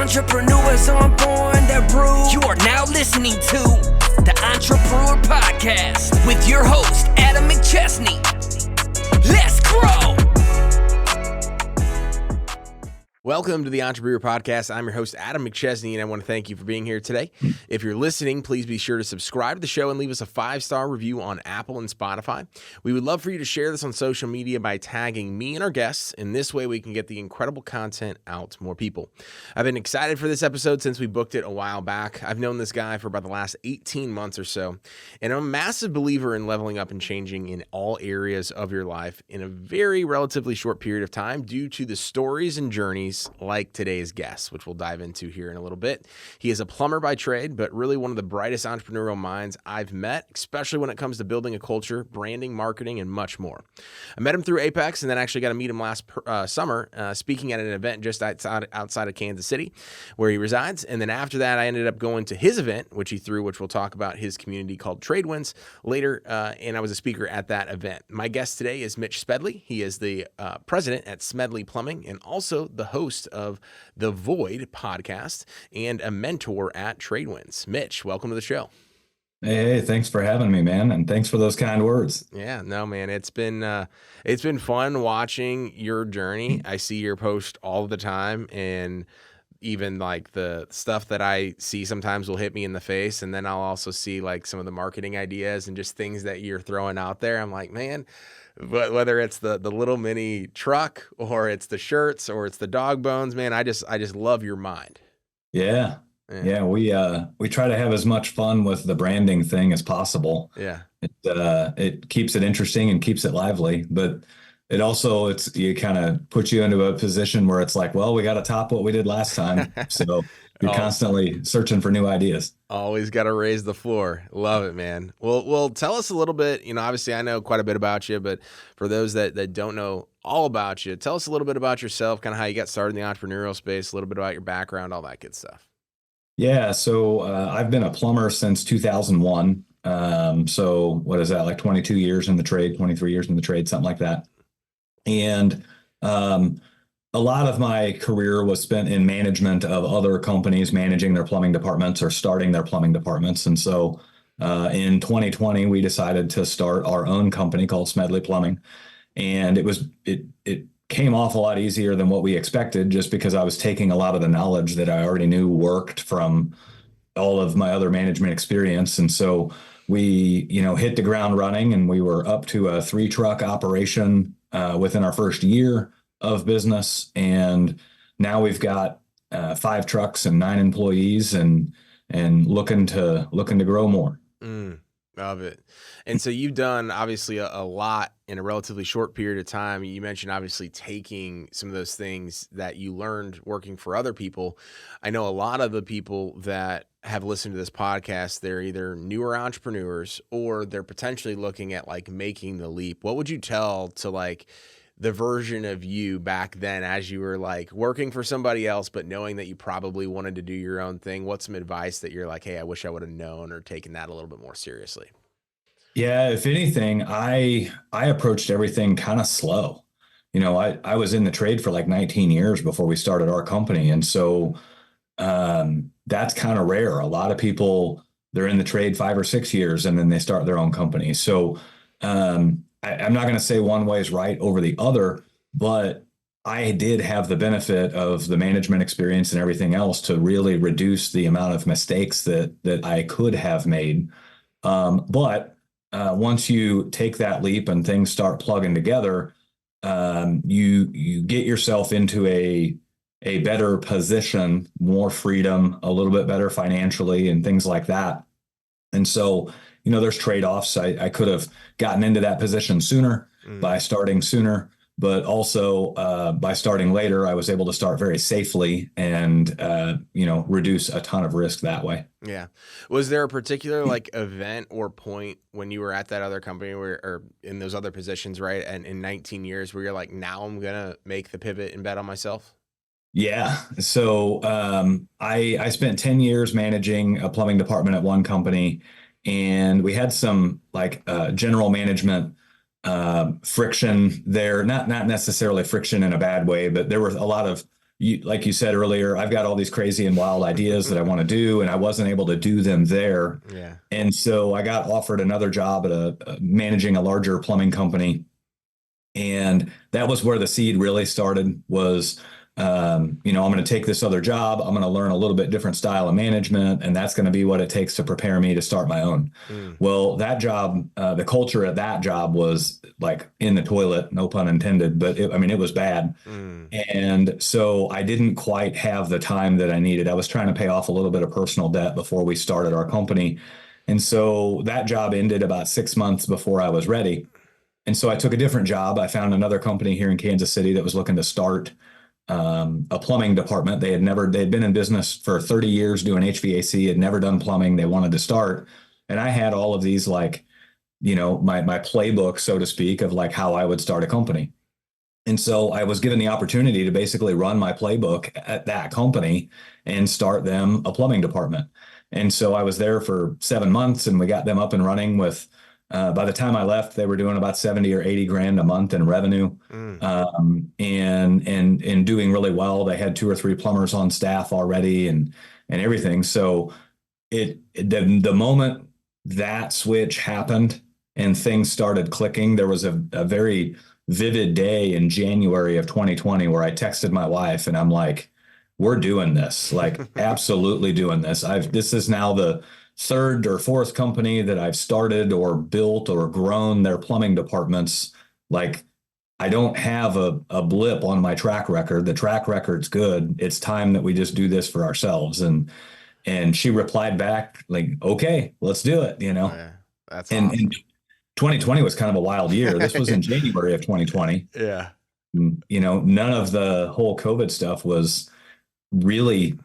Entrepreneurs on born that brew. You are now listening to the Entrepreneur Podcast with your host, Adam McChesney. Let's grow! Welcome to the Entrepreneur Podcast. I'm your host, Adam McChesney, and I want to thank you for being here today. If you're listening, please be sure to subscribe to the show and leave us a 5-star review on Apple and Spotify. We would love for you to share this on social media by tagging me and our guests, and this way we can get the incredible content out to more people. I've been excited for this episode since we booked it a while back. I've known this guy for about the last 18 months or so, and I'm a massive believer in leveling up and changing in all areas of your life in a very relatively short period of time due to the stories and journeys like today's guest, which we'll dive into here in a little bit. He is a plumber by trade, but really one of the brightest entrepreneurial minds I've met, especially when it comes to building a culture, branding, marketing, and much more. I met him through Apex and then actually got to meet him last summer speaking at an event just outside of Kansas City where he resides. And then after that, I ended up going to his event, which he threw, which we'll talk about, his community called Tradewinds later. And I was a speaker at that event. My guest today is Mitch Smedley. He is the president at Smedley Plumbing and also the host of the Void podcast and a mentor at Tradewinds. Mitch, welcome to the show. Hey, thanks for having me, man, and thanks for those kind words. Yeah, no, man, it's been fun watching your journey. I see your post all the time, and even like the stuff that I see sometimes will hit me in the face, and then I'll also see like some of the marketing ideas and just things that you're throwing out there. I'm like, man. But whether it's the little mini truck or it's the shirts or it's the dog bones, man, I just love your mind. Yeah. We try to have as much fun with the branding thing as possible. Yeah. It keeps it interesting and keeps it lively, but it also you kind of puts you into a position where it's like, well, we got to top what we did last time. So you're constantly searching for new ideas. Always got to raise the floor. Love it, man. Well, tell us a little bit, obviously I know quite a bit about you, but for those that don't know all about you, tell us a little bit about yourself, kind of how you got started in the entrepreneurial space, a little bit about your background, all that good stuff. Yeah. So I've been a plumber since 2001. So what is that? Like 22 years in the trade, 23 years in the trade, something like that. And a lot of my career was spent in management of other companies, managing their plumbing departments or starting their plumbing departments. And so in 2020, we decided to start our own company called Smedley Plumbing. And it came off a lot easier than what we expected, just because I was taking a lot of the knowledge that I already knew worked from all of my other management experience. And so we, hit the ground running, and we were up to a 3-truck operation within our first year of business. And now we've got 5 trucks and 9 employees and looking to grow more. Love it. And so you've done obviously a lot in a relatively short period of time. You mentioned obviously taking some of those things that you learned working for other people. I know a lot of the people that have listened to this podcast, they're either newer entrepreneurs or they're potentially looking at like making the leap. What would you tell to like the version of you back then as you were like working for somebody else, but knowing that you probably wanted to do your own thing? What's some advice that you're like, hey, I wish I would have known or taken that a little bit more seriously? Yeah, if anything, I approached everything kind of slow. I was in the trade for like 19 years before we started our company. And so that's kind of rare. A lot of people, they're in the trade 5 or 6 years and then they start their own company. So I'm not going to say one way is right over the other, but I did have the benefit of the management experience and everything else to really reduce the amount of mistakes that I could have made. But once you take that leap and things start plugging together, you get yourself into a better position, more freedom, a little bit better financially and things like that. And so, there's trade-offs. I could have gotten into that position sooner by starting sooner, but also by starting later, I was able to start very safely and, reduce a ton of risk that way. Yeah. Was there a particular like event or point when you were at that other company or in those other positions, right? And in 19 years where you're like, now I'm going to make the pivot and bet on myself? Yeah. So I spent 10 years managing a plumbing department at one company, and we had some like general management friction there, not necessarily friction in a bad way, but there was a lot of like you said earlier, I've got all these crazy and wild ideas that I want to do, and I wasn't able to do them there. Yeah. And so I got offered another job at managing a larger plumbing company. And that was where the seed really started was, I'm going to take this other job. I'm going to learn a little bit different style of management, and that's going to be what it takes to prepare me to start my own. Well, that job, the culture at that job was like in the toilet, no pun intended, but it was bad. And so I didn't quite have the time that I needed. I was trying to pay off a little bit of personal debt before we started our company. And so that job ended about 6 months before I was ready. And so I took a different job. I found another company here in Kansas City that was looking to start a plumbing department. They'd been in business for 30 years doing HVAC, had never done plumbing. They wanted to start. And I had all of these, like, my playbook, so to speak, of like how I would start a company. And so I was given the opportunity to basically run my playbook at that company and start them a plumbing department. And so I was there for 7 months, and we got them up and running with, by the time I left, they were doing about 70 or 80 grand a month in revenue, and doing really well. They had 2 or 3 plumbers on staff already and everything. So the moment that switch happened and things started clicking, there was a very vivid day in January of 2020 where I texted my wife and I'm like, we're doing this, like absolutely doing this. This is now the 3rd or 4th company that I've started or built or grown their plumbing departments. Like, I don't have a blip on my track record. The track record's good. It's time that we just do this for ourselves. And she replied back like, okay, let's do it, Oh, yeah. That's and, awesome. and 2020 was kind of a wild year. This was in January of 2020. Yeah. None of the whole COVID stuff was really,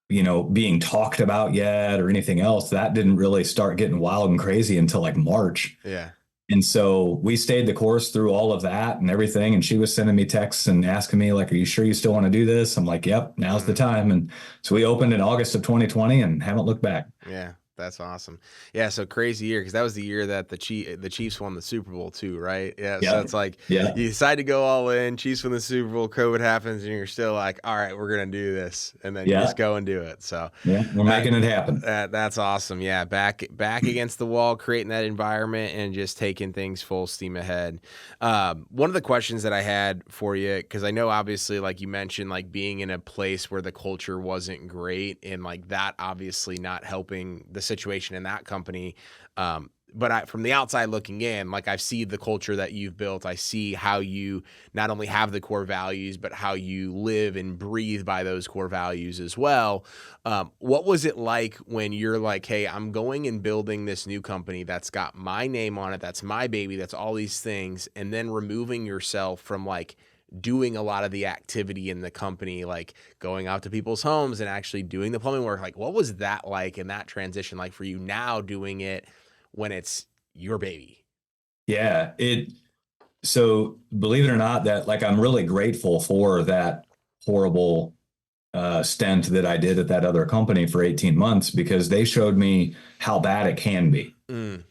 being talked about yet or anything else. That didn't really start getting wild and crazy until like March. Yeah. And so we stayed the course through all of that and everything. And she was sending me texts and asking me like, are you sure you still want to do this? I'm like, yep, now's the time. And so we opened in August of 2020 and haven't looked back. Yeah. That's awesome. Yeah, so crazy year because that was the year that the Chiefs won the Super Bowl too, right? Yeah, so it's like you decide to go all in, Chiefs win the Super Bowl, COVID happens, and you're still like, all right, we're gonna do this, and then you just go and do it. So we're making it happen. That's awesome. Yeah, back against the wall, creating that environment, and just taking things full steam ahead. One of the questions that I had for you, because I know obviously, like you mentioned, like being in a place where the culture wasn't great, and like that obviously not helping the situation in that company. But from the outside looking in, like I see the culture that you've built. I see how you not only have the core values, but how you live and breathe by those core values as well. What was it like when you're like, hey, I'm going and building this new company that's got my name on it, that's my baby, that's all these things, and then removing yourself from like doing a lot of the activity in the company, like going out to people's homes and actually doing the plumbing work? Like, what was that like in that transition like for you now doing it when it's your baby? Yeah, so believe it or not, that like I'm really grateful for that horrible stint that I did at that other company for 18 months because they showed me how bad it can be. And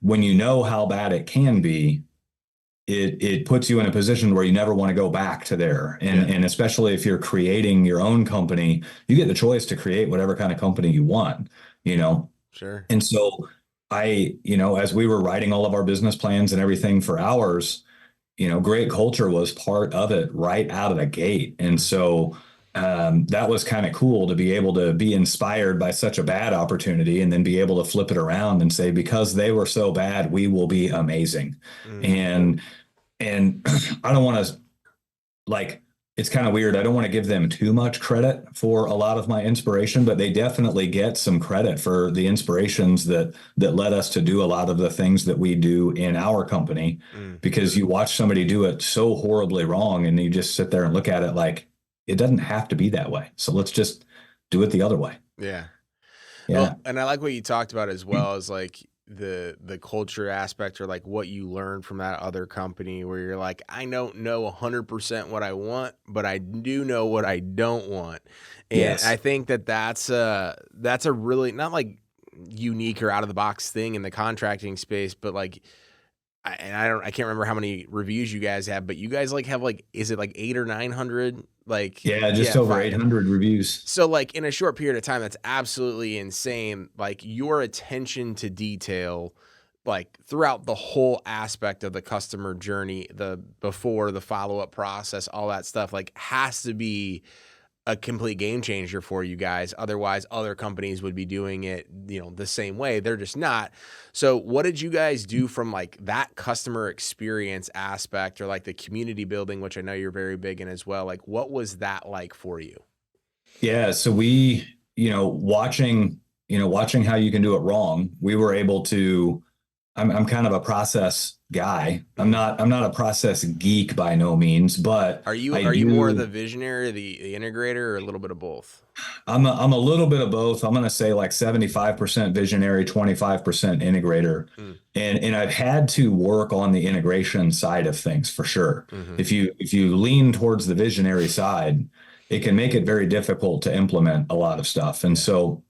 when you know how bad it can be, it puts you in a position where you never want to go back to there. And especially if you're creating your own company, you get the choice to create whatever kind of company you want, Sure. And so as we were writing all of our business plans and everything for ours, great culture was part of it right out of the gate. And so that was kind of cool to be able to be inspired by such a bad opportunity and then be able to flip it around and say, because they were so bad, we will be amazing. And I don't want to, like, it's kind of weird. I don't want to give them too much credit for a lot of my inspiration, but they definitely get some credit for the inspirations that led us to do a lot of the things that we do in our company, because you watch somebody do it so horribly wrong and you just sit there and look at it like, it doesn't have to be that way. So let's just do it the other way. Yeah. Well, and I like what you talked about as well as like the culture aspect, or like what you learned from that other company where you're like, I don't know 100% what I want, but I do know what I don't want. And I think that's a really not like unique or out of the box thing in the contracting space, but like I can't remember how many reviews you guys have, but you guys like have like, is it like 800 or 900? Like, Yeah, just over 5. 800 reviews. So like in a short period of time, that's absolutely insane. Like your attention to detail, like throughout the whole aspect of the customer journey, the before, the follow-up process, all that stuff, like has to be a complete game changer for you guys. Otherwise, other companies would be doing it, the same way. They're just not. So what did you guys do from like that customer experience aspect, or like the community building, which I know you're very big in as well? Like, what was that like for you? Yeah. So we, watching how you can do it wrong, we were able to, I'm kind of a process guy. I'm not a process geek by no means, but are you more the visionary, the integrator, or a little bit of both? I'm a little bit of both. I'm going to say like 75% visionary, 25% integrator. And I've had to work on the integration side of things for sure. Mm-hmm. If you lean towards the visionary side, it can make it very difficult to implement a lot of stuff. And so,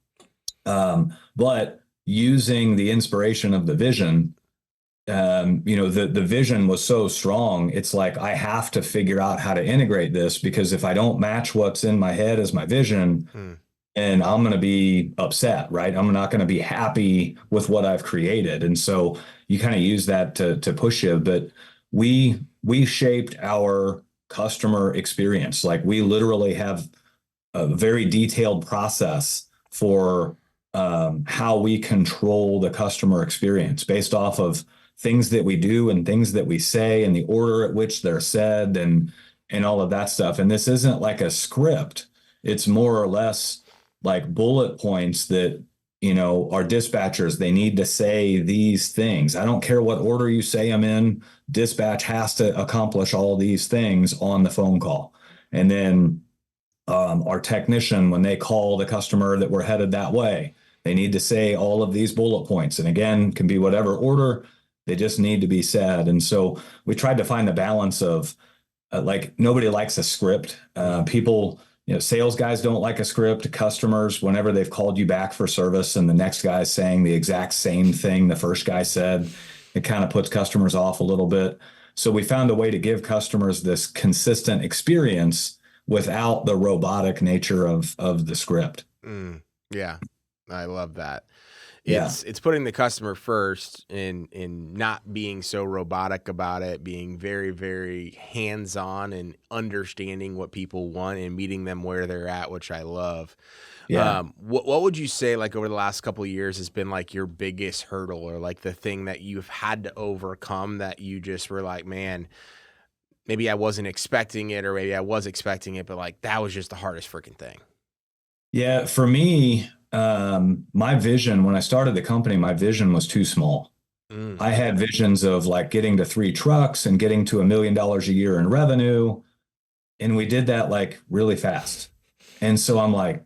but using the inspiration of the vision, the vision was so strong. It's like, I have to figure out how to integrate this, because if I don't match what's in my head as my vision, and I'm going to be upset, right? I'm not going to be happy with what I've created. And so you kind of use that to push you. But we shaped our customer experience. Like we literally have a very detailed process for how we control the customer experience based off of things that we do and things that we say and the order at which they're said and all of that stuff. And this isn't like a script. It's more or less like bullet points that, our dispatchers, they need to say these things. I don't care what order you say them in. Dispatch has to accomplish all these things on the phone call. And then our technician, when they call the customer that we're headed that way, they need to say all of these bullet points. And again, can be whatever order, they just need to be said. And so we tried to find the balance of like, nobody likes a script. People, sales guys don't like a script. Customers, whenever they've called you back for service and the next guy's saying the exact same thing the first guy said, it kind of puts customers off a little bit. So we found a way to give customers this consistent experience without the robotic nature of the script. Yeah, I love that. It's putting the customer first in not being so robotic about it, being very, very hands-on and understanding what people want and meeting them where they're at, which I love. Yeah. What would you say, like over the last couple of years, has been like your biggest hurdle, or like the thing that you've had to overcome that you just were like, man, maybe I wasn't expecting it, or maybe I was expecting it, but like that was just the hardest freaking thing? Yeah, for me, my vision, when I started the company, my vision was too small. I had visions of like getting to 3 trucks and getting to $1 million a year in revenue. And we did that like really fast. And so I'm like,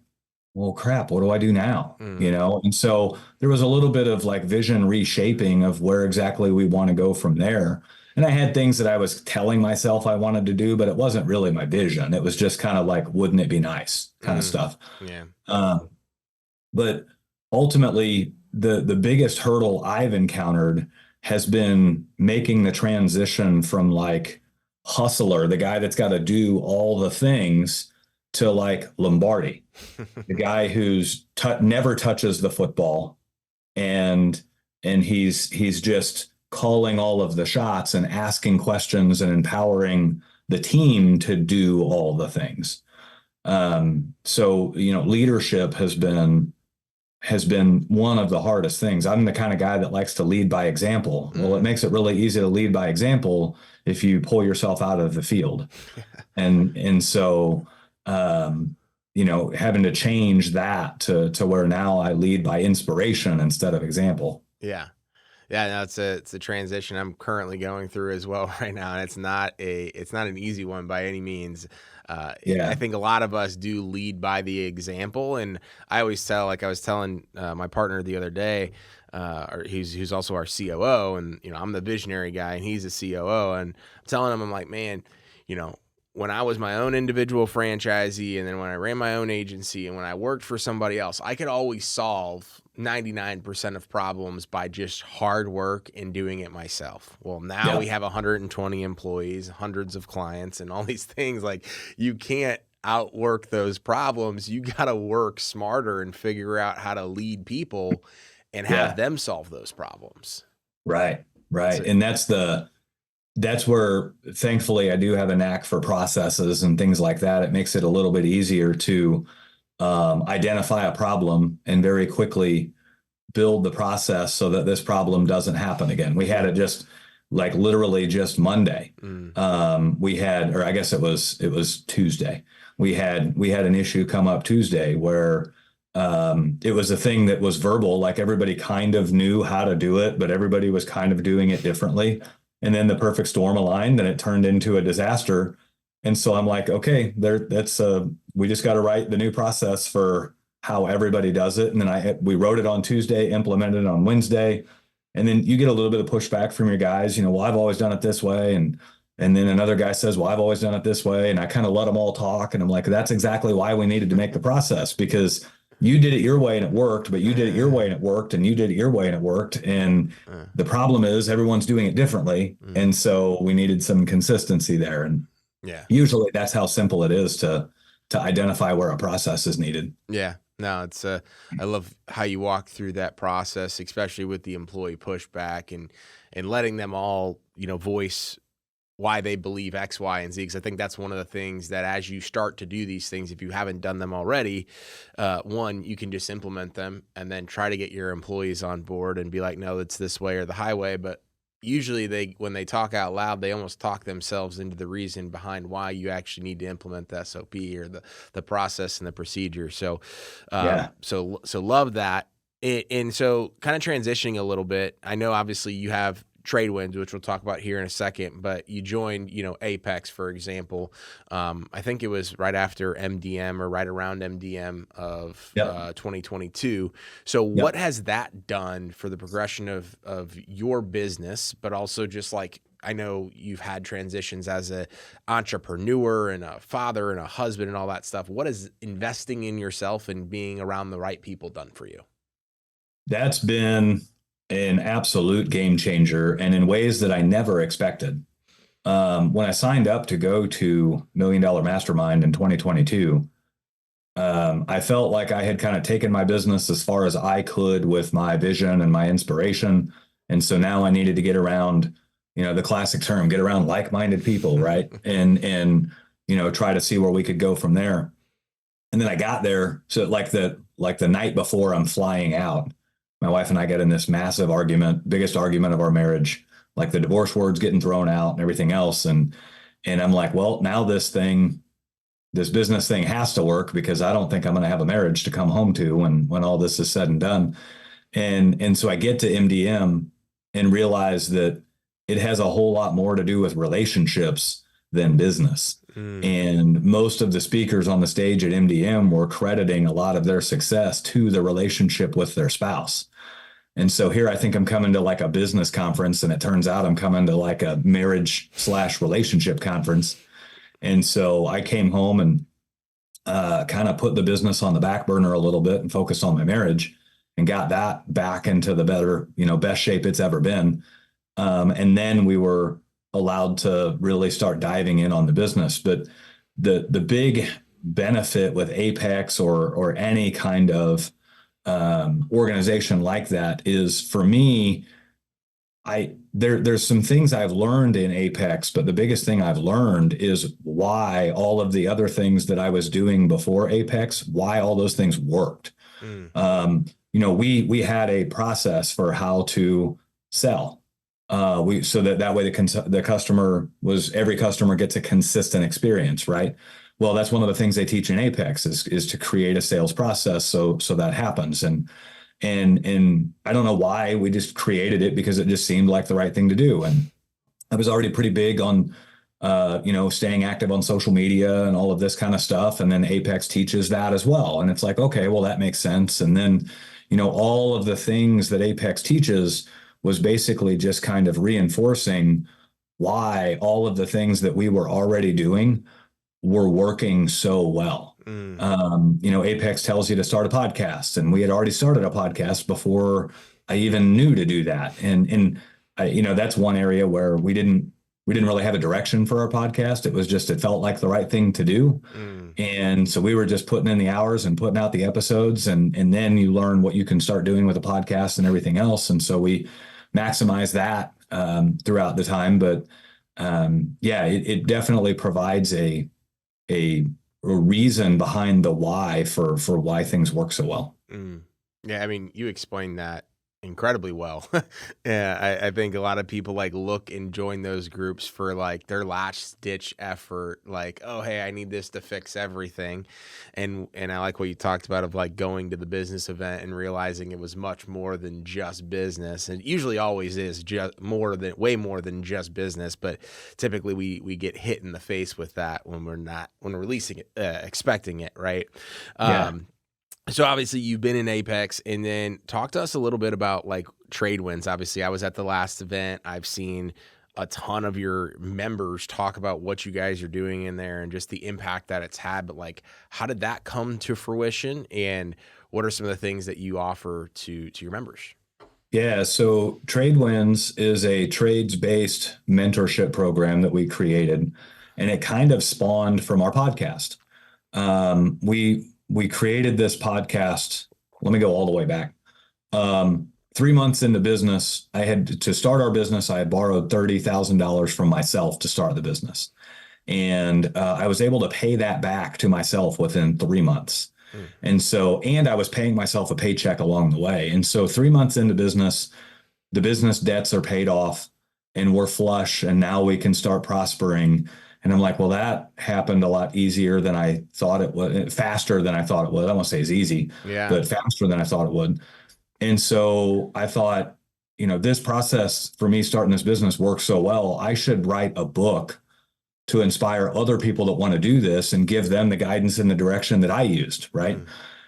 well, crap, what do I do now? And so there was a little bit of like vision reshaping of where exactly we want to go from there. And I had things that I was telling myself I wanted to do, but it wasn't really my vision. It was just kind of like, wouldn't it be nice kind of stuff. Yeah. But ultimately, the biggest hurdle I've encountered has been making the transition from like hustler, the guy that's got to do all the things, to like Lombardi, the guy who's never touches the football, and he's just calling all of the shots and asking questions and empowering the team to do all the things. So leadership has been one of the hardest things. I'm the kind of guy that likes to lead by example. Well, it makes it really easy to lead by example if you pull yourself out of the field. And so, having to change that to where now I lead by inspiration instead of example. Yeah. Yeah, no, it's a transition I'm currently going through as well right now, and it's not an easy one by any means. I think a lot of us do lead by the example, and I always tell, like I was telling my partner the other day, who's also our COO, and I'm the visionary guy and he's the COO, and I'm telling him, I'm like, man, when I was my own individual franchisee, and then when I ran my own agency, and when I worked for somebody else, I could always solve 99% of problems by just hard work and doing it myself. Well, now we have 120 employees, hundreds of clients, and all these things. Like, you can't outwork those problems. You got to work smarter and figure out how to lead people and have them solve those problems. Right. And that's where, thankfully, I do have a knack for processes and things like that. It makes it a little bit easier to identify a problem and very quickly build the process so that this problem doesn't happen again. We had it just like literally just Monday. We had, or I guess it was Tuesday. We had an issue come up Tuesday where it was a thing that was verbal, like everybody kind of knew how to do it, but everybody was kind of doing it differently. And then the perfect storm aligned and it turned into a disaster. And so I'm like, okay, we just got to write the new process for how everybody does it. And then we wrote it on Tuesday, implemented it on Wednesday. And then you get a little bit of pushback from your guys, well, I've always done it this way. And then another guy says, well, I've always done it this way. And I kind of let them all talk. And I'm like, that's exactly why we needed to make the process, because you did it your way and it worked, but you did it your way and it worked, and you did it your way and it worked. And the problem is everyone's doing it differently. And so we needed some consistency there. And usually that's how simple it is to identify where a process is needed. Yeah. No, it's I love how you walk through that process, especially with the employee pushback and letting them all, voice why they believe X, Y, and Z. Because I think that's one of the things that as you start to do these things, if you haven't done them already, one, you can just implement them and then try to get your employees on board and be like, no, it's this way or the highway. But usually when they talk out loud, they almost talk themselves into the reason behind why you actually need to implement the SOP or the process and the procedure. So, so love that. And so kind of transitioning a little bit, I know obviously you have Tradewinds, which we'll talk about here in a second, but you joined, Apex, for example. I think it was right after MDM or right around MDM of 2022. So what has that done for the progression of your business, but also just like, I know you've had transitions as an entrepreneur and a father and a husband and all that stuff. What has investing in yourself and being around the right people done for you? That's been an absolute game changer, and in ways that I never expected. When I signed up to go to $1 Million Mastermind in 2022, I felt like I had kind of taken my business as far as I could with my vision and my inspiration. And so now I needed to get around, the classic term, get around like-minded people, right? and try to see where we could go from there. And then I got there. So like the night before I'm flying out, my wife and I get in this massive argument, biggest argument of our marriage, like the divorce words getting thrown out and everything else. And I'm like, well, now this business thing has to work, because I don't think I'm going to have a marriage to come home to when all this is said and done. And so I get to MDM and realize that it has a whole lot more to do with relationships than business. And most of the speakers on the stage at MDM were crediting a lot of their success to the relationship with their spouse. And so here I think I'm coming to like a business conference, and it turns out I'm coming to like a marriage/relationship conference. And so I came home and kind of put the business on the back burner a little bit and focused on my marriage, and got that back into the better, best shape it's ever been. And then we were allowed to really start diving in on the business. But the big benefit with Apex or any kind of organization like that is, for me, there's some things I've learned in Apex, but the biggest thing I've learned is why all of the other things that I was doing before Apex, why all those things worked. We had a process for how to sell. So that way every customer gets a consistent experience, right? Well, that's one of the things they teach in Apex is to create a sales process. So that happens. And I don't know why we just created it, because it just seemed like the right thing to do. And I was already pretty big on, staying active on social media and all of this kind of stuff. And then Apex teaches that as well. And it's like, okay, well, that makes sense. And then, all of the things that Apex teaches was basically just kind of reinforcing why all of the things that we were already doing were working so well. Apex tells you to start a podcast, and we had already started a podcast before I even knew to do that. And that's one area where we didn't really have a direction for our podcast. It felt like the right thing to do. And so we were just putting in the hours and putting out the episodes, and then you learn what you can start doing with a podcast and everything else. And so we maximize that throughout the time. But it definitely provides a reason behind the why for why things work so well. Yeah, I mean, you explained that incredibly well. Yeah, I think a lot of people like look and join those groups for like their last ditch effort, like, oh hey, I need this to fix everything. And I like what you talked about of like going to the business event and realizing it was much more than just business. And it usually always is just way more than just business, but typically we get hit in the face with that when we're releasing it, expecting it, right? So obviously you've been in Apex, and then talk to us a little bit about like trade wins. Obviously I was at the last event. I've seen a ton of your members talk about what you guys are doing in there and just the impact that it's had. But like, how did that come to fruition, and what are some of the things that you offer to your members? Yeah, so Trade Wins is a trades-based mentorship program that we created, and it kind of spawned from our podcast. We created this podcast. Let me go all the way back. 3 months into business, to start our business, I had borrowed $30,000 from myself to start the business. And I was able to pay that back to myself within 3 months. And I was paying myself a paycheck along the way. And so 3 months into business, the business debts are paid off and we're flush, and now we can start prospering. And I'm like, well, that happened a lot easier than I thought it would, faster than I thought it would. I don't want to say it's easy, but faster than I thought it would. And so I thought, this process for me starting this business works so well, I should write a book to inspire other people that want to do this and give them the guidance in the direction that I used, right?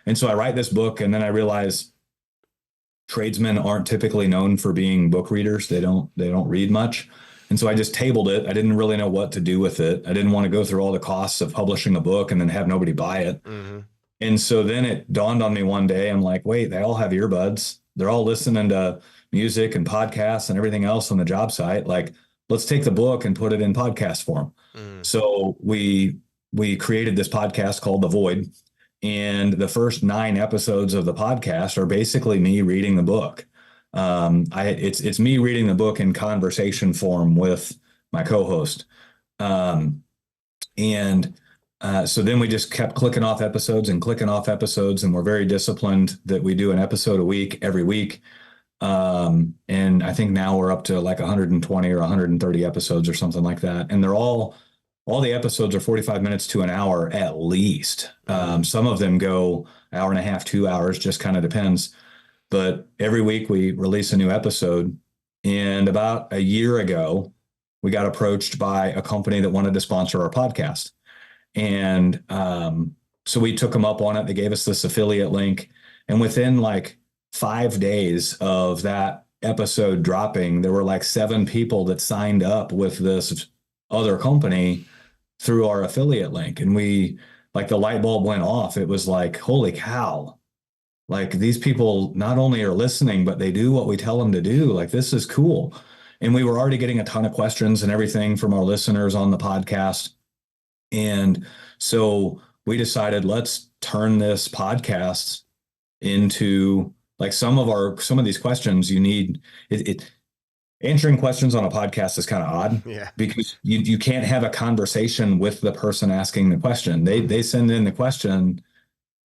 And so I write this book, and then I realize tradesmen aren't typically known for being book readers. They don't read much. And so I just tabled it. I didn't really know what to do with it. I didn't want to go through all the costs of publishing a book and then have nobody buy it. And so then it dawned on me one day, I'm like, wait, they all have earbuds. They're all listening to music and podcasts and everything else on the job site. Like, let's take the book and put it in podcast form. So we created this podcast called The Void. And the first 9 episodes of the podcast are basically me reading the book. It's me reading the book in conversation form with my co-host. So then we just kept clicking off episodes, and we're very disciplined that we do an episode a week, every week. And I think now we're up to like 120 or 130 episodes or something like that. And all the episodes are 45 minutes to an hour at least. Some of them go hour and a half, 2 hours, just kind of depends. But every week we release a new episode. And about a year ago, we got approached by a company that wanted to sponsor our podcast. And so we took them up on it. They gave us this affiliate link. And within like 5 days of that episode dropping, there were like 7 people that signed up with this other company through our affiliate link. And the light bulb went off. It was like, holy cow. Like, these people not only are listening, but they do what we tell them to do. Like, this is cool. And we were already getting a ton of questions and everything from our listeners on the podcast. And so we decided, let's turn this podcast into like some of these questions you need. Answering questions on a podcast is kind of odd, because you can't have a conversation with the person asking the question. They send in the question,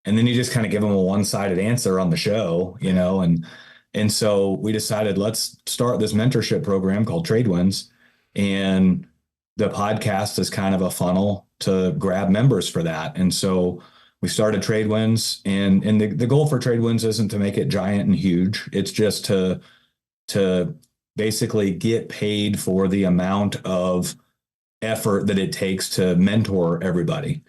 and then you just kind of give them a one-sided answer on the show, and so we decided, let's start this mentorship program called Trade Wins, and the podcast is kind of a funnel to grab members for that. And so we started Trade Wins, and the goal for Trade Wins isn't to make it giant and huge. It's just to basically get paid for the amount of effort that it takes to mentor everybody.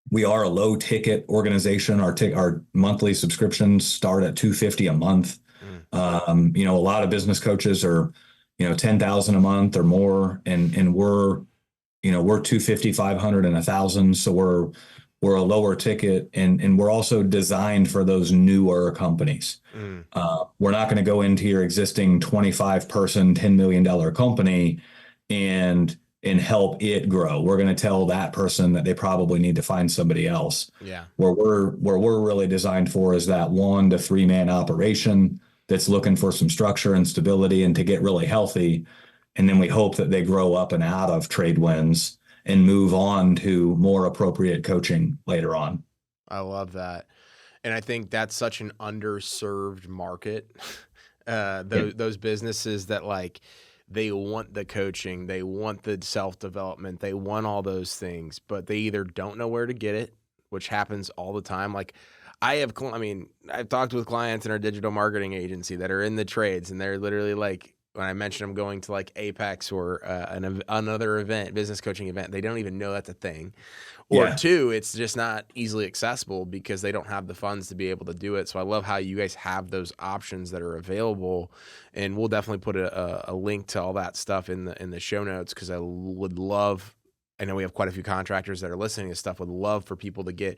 We are a low ticket organization. Our monthly subscriptions start at $250 a month. A lot of business coaches are, $10,000 a month or more. And we're we're 250, 500, and 1,000. So we're a lower ticket, and we're also designed for those newer companies. We're not going to go into your existing 25-person, $10 million company and help it grow. We're going to tell that person that they probably need to find somebody else. Yeah. Where we're really designed for is that 1 to 3 man operation that's looking for some structure and stability and to get really healthy. And then we hope that they grow up and out of Tradewinds and move on to more appropriate coaching later on. I love that. And I think that's such an underserved market. Those businesses that like, they want the coaching, they want the self-development, they want all those things, but they either don't know where to get it, which happens all the time. Like I've talked with clients in our digital marketing agency that are in the trades, and they're literally like, when I mentioned I'm going to like Apex or another event, business coaching event, they don't even know that's a thing. Or two, it's just not easily accessible because they don't have the funds to be able to do it. So I love how you guys have those options that are available, and we'll definitely put a link to all that stuff in the show notes, because I would love. I know we have quite a few contractors that are listening to stuff. Would love for people to get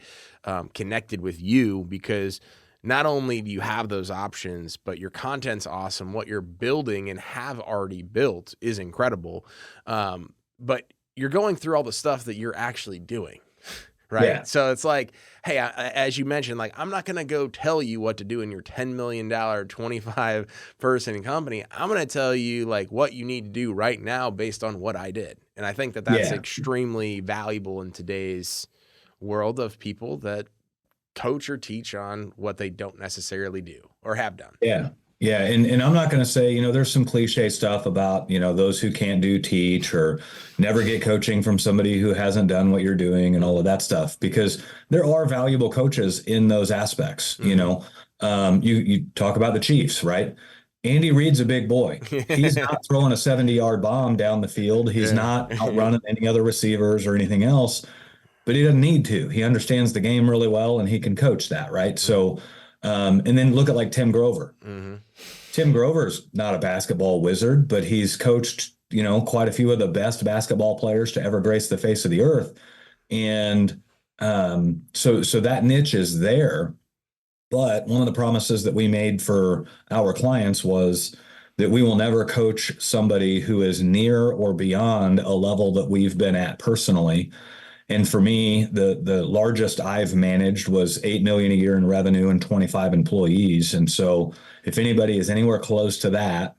connected with you, because not only do you have those options, but your content's awesome. What you're building and have already built is incredible. But you're going through all the stuff that you're actually doing, right? Yeah. So it's like, hey, as you mentioned, like, I'm not going to go tell you what to do in your $10 million, 25-person company. I'm going to tell you like what you need to do right now based on what I did. And I think that that's extremely valuable in today's world of people that coach or teach on what they don't necessarily do or have done. Yeah. Yeah. And I'm not going to say, there's some cliche stuff about, those who can't do teach or never get coaching from somebody who hasn't done what you're doing and all of that stuff, because there are valuable coaches in those aspects. Mm-hmm. You talk about the Chiefs, right? Andy Reid's a big boy. He's not throwing a 70-yard bomb down the field. He's not outrunning any other receivers or anything else, but he doesn't need to. He understands the game really well, and he can coach that, right? So, and then look at like Tim Grover. Mm-hmm. Tim Grover's not a basketball wizard, but he's coached, quite a few of the best basketball players to ever grace the face of the earth. And so that niche is there. But one of the promises that we made for our clients was that we will never coach somebody who is near or beyond a level that we've been at personally. And for me, the largest I've managed was $8 million a year in revenue and 25 employees. And so if anybody is anywhere close to that,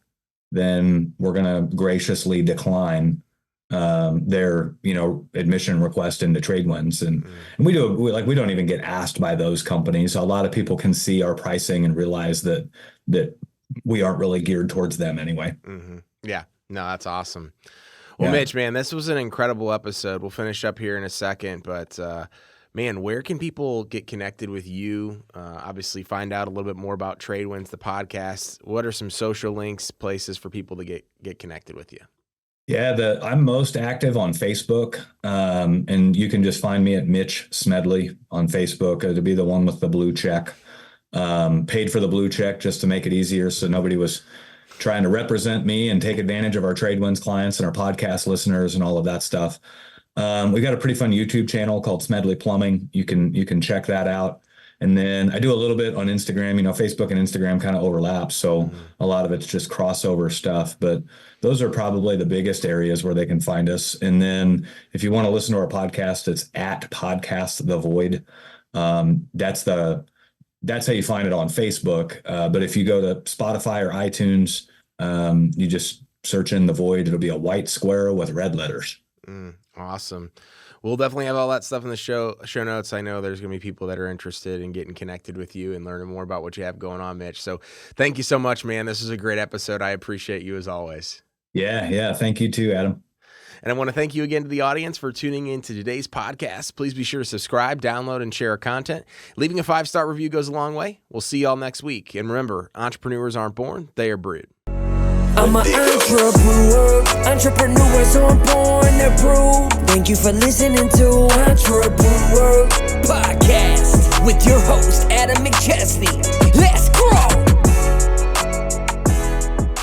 then we're going to graciously decline their, admission request into Tradewinds. And we don't even get asked by those companies. A lot of people can see our pricing and realize that we aren't really geared towards them anyway. Mm-hmm. Yeah, no, that's awesome. Well, Mitch, man, this was an incredible episode. We'll finish up here in a second, but man, where can people get connected with you? Obviously, find out a little bit more about Tradewinds, the podcast. What are some social links, places for people to get connected with you? Yeah, I'm most active on Facebook, and you can just find me at Mitch Smedley on Facebook. It'll be the one with the blue check. Paid for the blue check just to make it easier, so nobody was trying to represent me and take advantage of our Tradewinds clients and our podcast listeners and all of that stuff. We've got a pretty fun YouTube channel called Smedley Plumbing. You can check that out. And then I do a little bit on Instagram. Facebook and Instagram kind of overlap, so a lot of it's just crossover stuff. But those are probably the biggest areas where they can find us. And then if you want to listen to our podcast, it's at Podcast The Void. That's how you find it on Facebook. But if you go to Spotify or iTunes, you just search in The Void. It'll be a white square with red letters. Awesome. We'll definitely have all that stuff in the show notes. I know there's going to be people that are interested in getting connected with you and learning more about what you have going on, Mitch. So thank you so much, man. This is a great episode. I appreciate you as always. Yeah. Thank you too, Adam. And I want to thank you again to the audience for tuning into today's podcast. Please be sure to subscribe, download, and share our content. Leaving a 5-star review goes a long way. We'll see y'all next week. And remember, entrepreneurs aren't born, they are brewed. I'm an entrepreneur. Entrepreneurs aren't born, they're brewed. Thank you for listening to Entrepreneurial Podcast with your host, Adam McChesney. Let's grow.